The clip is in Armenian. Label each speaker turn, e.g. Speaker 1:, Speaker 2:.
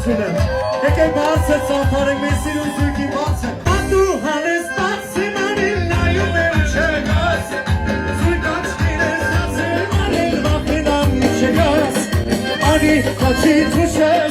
Speaker 1: շնորհակալություն եմ։ Եկեք բարձր ծափարենք մեր սիրուն զույգի բացը։ Ատու հանես բացին արին նայում եմ չգաս։ Զույգ աչքին ես դասել արին վախենամ չգաս։ Անի խաչի թուշել